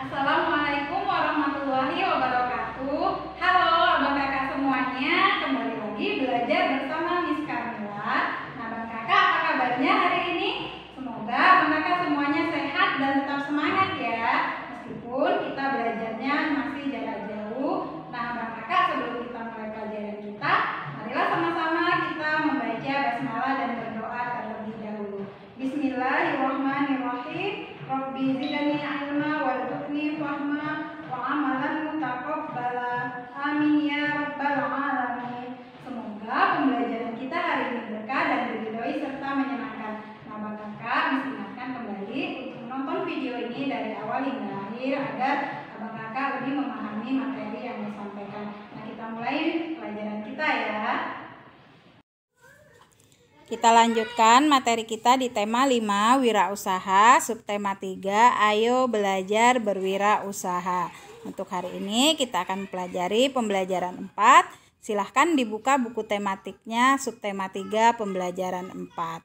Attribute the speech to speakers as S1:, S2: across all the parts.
S1: Assalamualaikum warahmatullahi wabarakatuh. Halo abang kakak semuanya, kembali lagi belajar bersama Miss Kamila. Nah abang kakak, apa kabarnya hari ini? Semoga abang kakak semuanya sehat dan tetap semangat ya. Meskipun kita belajarnya masih jarak jauh. Nah abang kakak, sebelum kita mulai pelajaran kita, marilah sama-sama kita membaca basmalah dan berdoa terlebih dahulu. Bismillahirrahmanirrahim. Rabbi zidni ilma warzuqni fahma wa amalan mutaqabbala. Amin ya rabbal alamin. Semoga pembelajaran kita hari ini berkah dan diridhoi serta menyenangkan. Nah, Bang Kakak ingatkan kembali untuk menonton video ini dari awal hingga akhir agar Abang Kakak lebih memahami materi yang disampaikan. Nah, kita mulai pelajaran kita ya. Kita lanjutkan materi kita di tema 5 wirausaha, subtema 3 ayo belajar berwirausaha. Untuk hari ini kita akan pelajari pembelajaran 4. Silahkan dibuka buku tematiknya subtema 3 pembelajaran 4.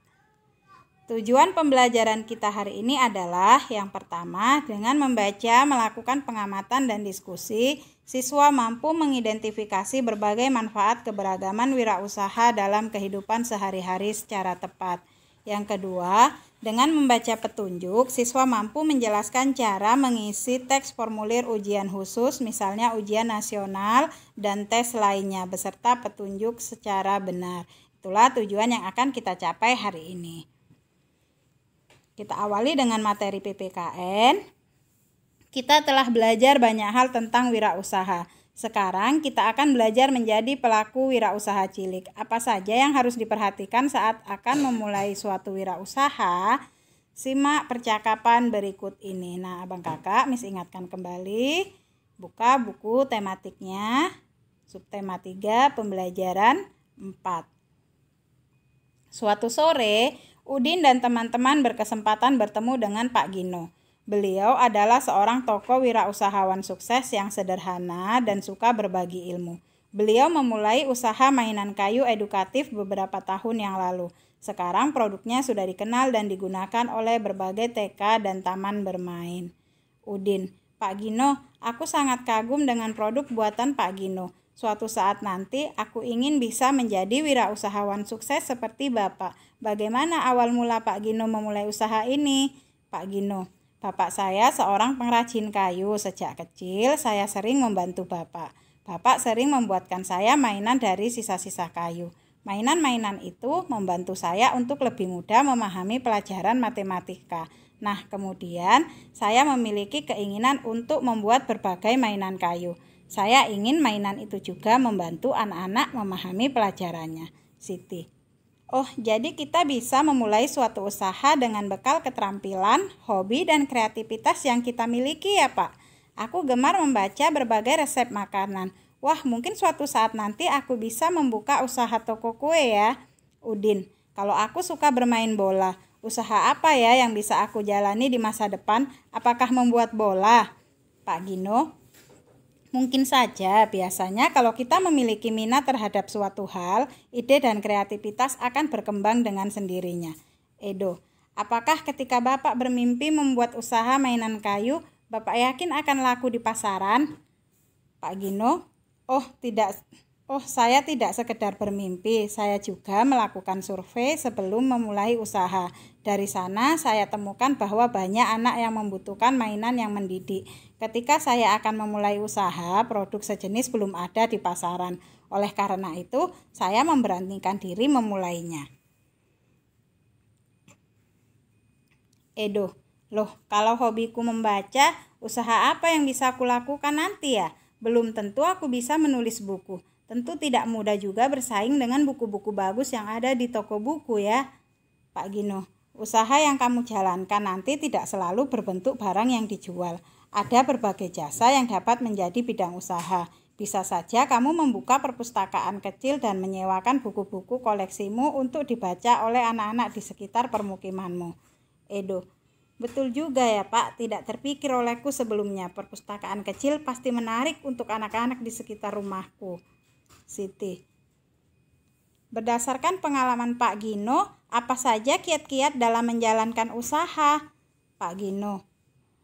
S1: Tujuan pembelajaran kita hari ini adalah yang pertama, dengan membaca, melakukan pengamatan dan diskusi, siswa mampu mengidentifikasi berbagai manfaat keberagaman wirausaha dalam kehidupan sehari-hari secara tepat. Yang kedua, dengan membaca petunjuk, siswa mampu menjelaskan cara mengisi teks formulir ujian khusus, misalnya ujian nasional dan tes lainnya, beserta petunjuk secara benar. Itulah tujuan yang akan kita capai hari ini. Kita awali dengan materi PPKN. Kita telah belajar banyak hal tentang wirausaha. Sekarang kita akan belajar menjadi pelaku wirausaha cilik. Apa saja yang harus diperhatikan saat akan memulai suatu wirausaha? Simak percakapan berikut ini. Nah, abang kakak, Miss ingatkan kembali. Buka buku tematiknya. Subtema 3 pembelajaran 4. Suatu sore, Udin dan teman-teman berkesempatan bertemu dengan Pak Gino. Beliau adalah seorang tokoh wirausahawan sukses yang sederhana dan suka berbagi ilmu. Beliau memulai usaha mainan kayu edukatif beberapa tahun yang lalu. Sekarang produknya sudah dikenal dan digunakan oleh berbagai TK dan taman bermain. Udin, Pak Gino, aku sangat kagum dengan produk buatan Pak Gino. Suatu saat nanti aku ingin bisa menjadi wirausahawan sukses seperti Bapak. Bagaimana awal mula Pak Gino memulai usaha ini? Pak Gino, Bapak saya seorang pengrajin kayu. Sejak kecil saya sering membantu Bapak. Bapak sering membuatkan saya mainan dari sisa-sisa kayu. Mainan-mainan itu membantu saya untuk lebih mudah memahami pelajaran matematika. Nah, kemudian saya memiliki keinginan untuk membuat berbagai mainan kayu. Saya ingin mainan itu juga membantu anak-anak memahami pelajarannya. Siti. Oh, jadi kita bisa memulai suatu usaha dengan bekal keterampilan, hobi, dan kreativitas yang kita miliki ya Pak. Aku gemar membaca berbagai resep makanan. Wah, mungkin suatu saat nanti aku bisa membuka usaha toko kue ya. Udin, kalau aku suka bermain bola, usaha apa ya yang bisa aku jalani di masa depan? Apakah membuat bola? Pak Gino, mungkin saja, biasanya kalau kita memiliki minat terhadap suatu hal, ide dan kreativitas akan berkembang dengan sendirinya. Edo, apakah ketika Bapak bermimpi membuat usaha mainan kayu, Bapak yakin akan laku di pasaran? Pak Gino, saya tidak sekedar bermimpi, saya juga melakukan survei sebelum memulai usaha. Dari sana saya temukan bahwa banyak anak yang membutuhkan mainan yang mendidik. Ketika saya akan memulai usaha, produk sejenis belum ada di pasaran. Oleh karena itu, saya memberanikan diri memulainya. Edo, loh kalau hobiku membaca, usaha apa yang bisa aku lakukan nanti ya? Belum tentu aku bisa menulis buku. Tentu tidak mudah juga bersaing dengan buku-buku bagus yang ada di toko buku ya. Pak Gino, usaha yang kamu jalankan nanti tidak selalu berbentuk barang yang dijual. Ada berbagai jasa yang dapat menjadi bidang usaha. Bisa saja kamu membuka perpustakaan kecil dan menyewakan buku-buku koleksimu untuk dibaca oleh anak-anak di sekitar permukimanmu. Edo, betul juga ya Pak, tidak terpikir olehku sebelumnya. Perpustakaan kecil pasti menarik untuk anak-anak di sekitar rumahku. Siti, berdasarkan pengalaman Pak Gino, apa saja kiat-kiat dalam menjalankan usaha? Pak Gino,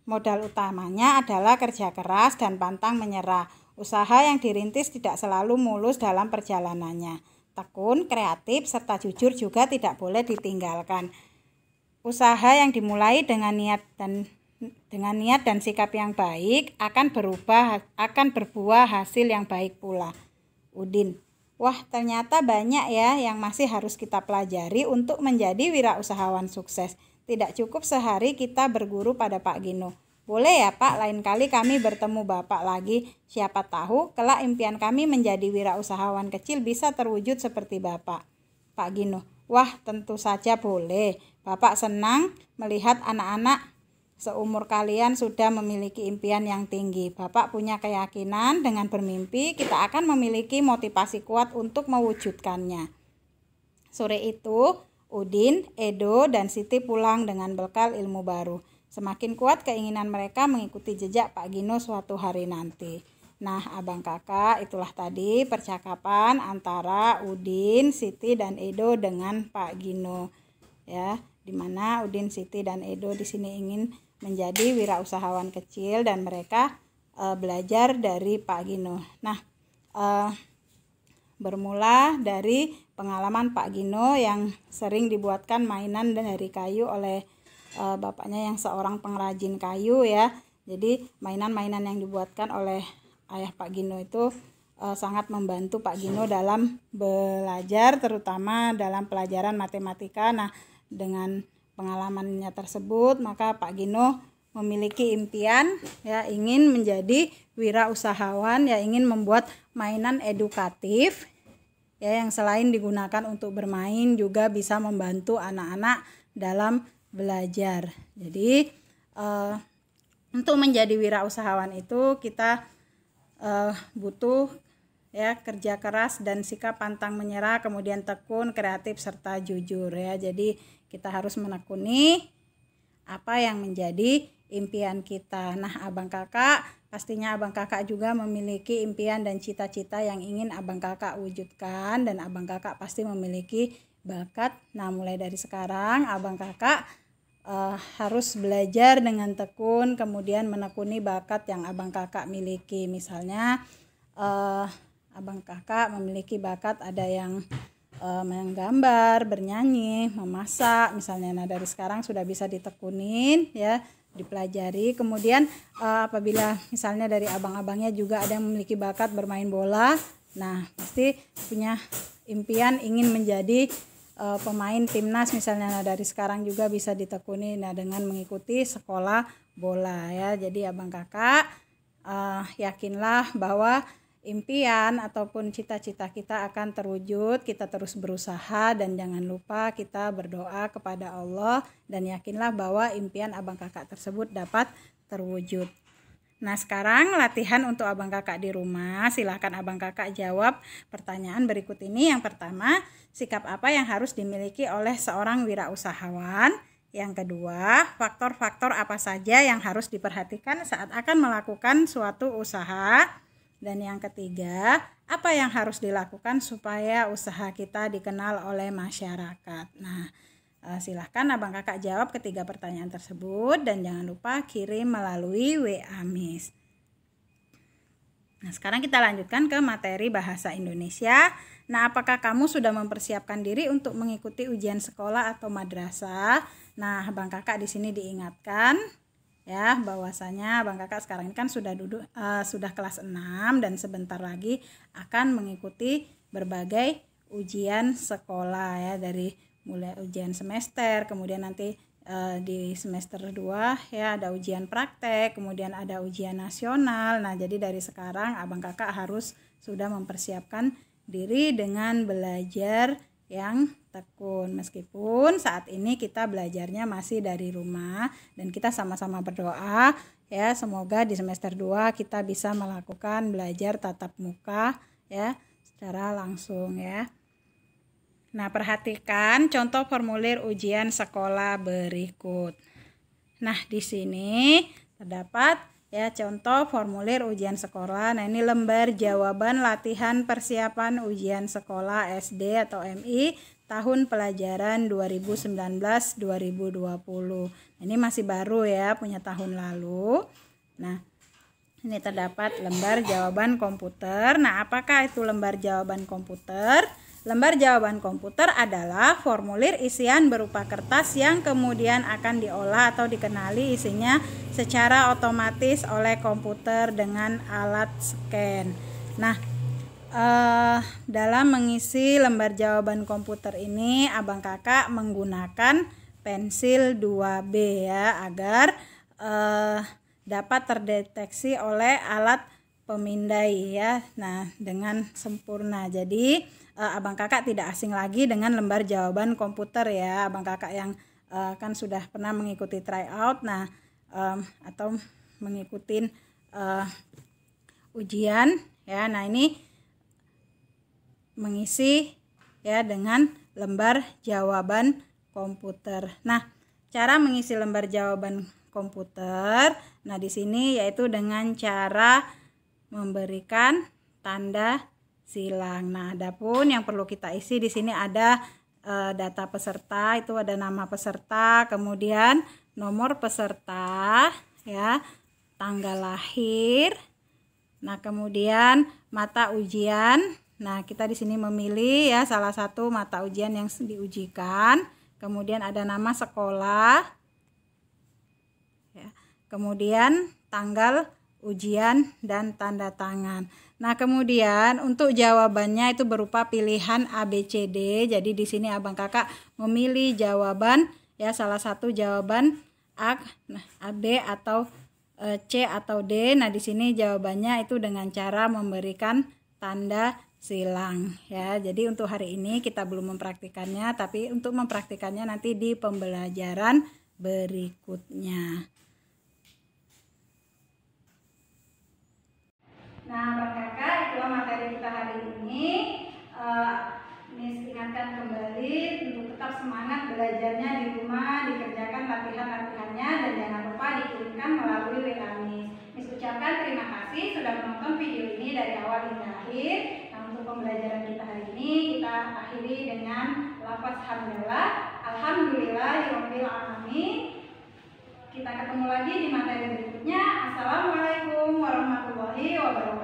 S1: Modal utamanya adalah kerja keras dan pantang menyerah. Usaha yang dirintis tidak selalu mulus dalam perjalanannya. Tekun, kreatif, serta jujur juga tidak boleh ditinggalkan. Usaha yang dimulai dengan niat dan sikap yang baik akan berbuah hasil yang baik pula. Udin. Wah, ternyata banyak ya yang masih harus kita pelajari untuk menjadi wirausahawan sukses. Tidak cukup sehari kita berguru pada Pak Gino. Boleh ya Pak, lain kali kami bertemu Bapak lagi. Siapa tahu kelak impian kami menjadi wirausahawan kecil bisa terwujud seperti Bapak. Pak Gino. Wah, tentu saja boleh. Bapak senang melihat anak-anak seumur kalian sudah memiliki impian yang tinggi. Bapak punya keyakinan dengan bermimpi kita akan memiliki motivasi kuat untuk mewujudkannya. Sore itu, Udin, Edo, dan Siti pulang dengan bekal ilmu baru. Semakin kuat keinginan mereka mengikuti jejak Pak Gino suatu hari nanti. Nah, abang kakak, itulah tadi percakapan antara Udin, Siti, dan Edo dengan Pak Gino. Ya, dimana Udin, Siti, dan Edo di sini ingin menjadi wirausahawan kecil dan mereka belajar dari Pak Gino. Nah, bermula dari pengalaman Pak Gino yang sering dibuatkan mainan dari kayu oleh bapaknya yang seorang pengrajin kayu ya. Jadi mainan-mainan yang dibuatkan oleh ayah Pak Gino itu sangat membantu Pak Gino dalam belajar, terutama dalam pelajaran matematika. Nah, dengan pengalamannya tersebut maka Pak Gino memiliki impian ya, ingin menjadi wirausahawan ya, ingin membuat mainan edukatif ya yang selain digunakan untuk bermain juga bisa membantu anak-anak dalam belajar. Jadi untuk menjadi wirausahawan itu kita butuh ya kerja keras dan sikap pantang menyerah, kemudian tekun, kreatif, serta jujur ya. Jadi kita harus menekuni apa yang menjadi impian kita. Nah, abang kakak, pastinya abang kakak juga memiliki impian dan cita-cita yang ingin abang kakak wujudkan, dan abang kakak pasti memiliki bakat. Nah, mulai dari sekarang abang kakak harus belajar dengan tekun, kemudian menekuni bakat yang abang kakak miliki. Misalnya abang kakak memiliki bakat ada yang menggambar, bernyanyi, memasak misalnya. Nah, dari sekarang sudah bisa ditekunin ya, dipelajari. Kemudian apabila misalnya dari abang-abangnya juga ada yang memiliki bakat bermain bola, nah pasti punya impian ingin menjadi pemain timnas misalnya. Nah, dari sekarang juga bisa ditekuni dengan mengikuti sekolah bola ya. Jadi abang kakak yakinlah bahwa impian ataupun cita-cita kita akan terwujud. Kita terus berusaha dan jangan lupa kita berdoa kepada Allah, dan yakinlah bahwa impian abang kakak tersebut dapat terwujud. Nah, sekarang latihan untuk abang kakak di rumah. Silahkan abang kakak jawab pertanyaan berikut ini. Yang pertama, sikap apa yang harus dimiliki oleh seorang wirausahawan? Yang kedua, faktor-faktor apa saja yang harus diperhatikan saat akan melakukan suatu usaha? Dan yang ketiga, apa yang harus dilakukan supaya usaha kita dikenal oleh masyarakat? Nah, silahkan abang kakak jawab ketiga pertanyaan tersebut, dan jangan lupa kirim melalui WA Miss. Nah, sekarang kita lanjutkan ke materi bahasa Indonesia. Nah, apakah kamu sudah mempersiapkan diri untuk mengikuti ujian sekolah atau madrasah? Nah, abang kakak di sini diingatkan ya bahwasanya abang kakak sekarang ini kan sudah kelas 6 dan sebentar lagi akan mengikuti berbagai ujian sekolah ya, dari mulai ujian semester, kemudian nanti di semester 2 ya ada ujian praktek, kemudian ada ujian nasional. Nah, jadi dari sekarang abang kakak harus sudah mempersiapkan diri dengan belajar yang tekun, meskipun saat ini kita belajarnya masih dari rumah, dan kita sama-sama berdoa ya semoga di semester 2 kita bisa melakukan belajar tatap muka ya secara langsung ya. Nah, perhatikan contoh formulir ujian sekolah berikut. Nah, di sini terdapat ya contoh formulir ujian sekolah. Nah, ini lembar jawaban latihan persiapan ujian sekolah SD atau MI tahun pelajaran 2019-2020. Ini masih baru ya, punya tahun lalu. Nah, ini terdapat lembar jawaban komputer. Nah, apakah itu lembar jawaban komputer? Lembar jawaban komputer adalah formulir isian berupa kertas yang kemudian akan diolah atau dikenali isinya secara otomatis oleh komputer dengan alat scan. Nah, dalam mengisi lembar jawaban komputer ini, abang kakak menggunakan pensil 2B ya, agar dapat terdeteksi oleh alat pemindai ya. Nah, dengan sempurna. Jadi abang kakak tidak asing lagi dengan lembar jawaban komputer ya. Abang kakak yang kan sudah pernah mengikuti tryout, nah atau mengikuti ujian ya. Nah, ini mengisi ya dengan lembar jawaban komputer. Nah, cara mengisi lembar jawaban komputer, nah di sini yaitu dengan cara memberikan tanda silang. Nah, adapun yang perlu kita isi di sini ada data peserta, itu ada nama peserta, kemudian nomor peserta ya, tanggal lahir. Nah, kemudian mata ujian. Nah, kita di sini memilih ya salah satu mata ujian yang diujikan. Kemudian ada nama sekolah. Ya. Kemudian tanggal ujian dan tanda tangan. Nah, kemudian untuk jawabannya itu berupa pilihan A, B, C, D. Jadi di sini abang kakak memilih jawaban ya, salah satu jawaban A, A, B atau C atau D. Nah, di sini jawabannya itu dengan cara memberikan tanda silang ya. Jadi untuk hari ini kita belum mempraktikannya, tapi untuk mempraktikannya nanti di pembelajaran berikutnya. Nah, abang kakak, itulah materi kita hari ini. Miss ingatkan kembali untuk tetap semangat belajarnya di rumah, dikerjakan latihan-latihannya, dan jangan lupa dikirimkan melalui WA Miss. Miss ucapkan terima kasih sudah menonton video ini dari awal hingga akhir. Nah, untuk pembelajaran kita hari ini kita akhiri dengan lafaz hamdalah. Alhamdulillahirabbil alamin. Kita ketemu lagi di materi berikutnya. Assalamualaikum warahmatullahi wabarakatuh.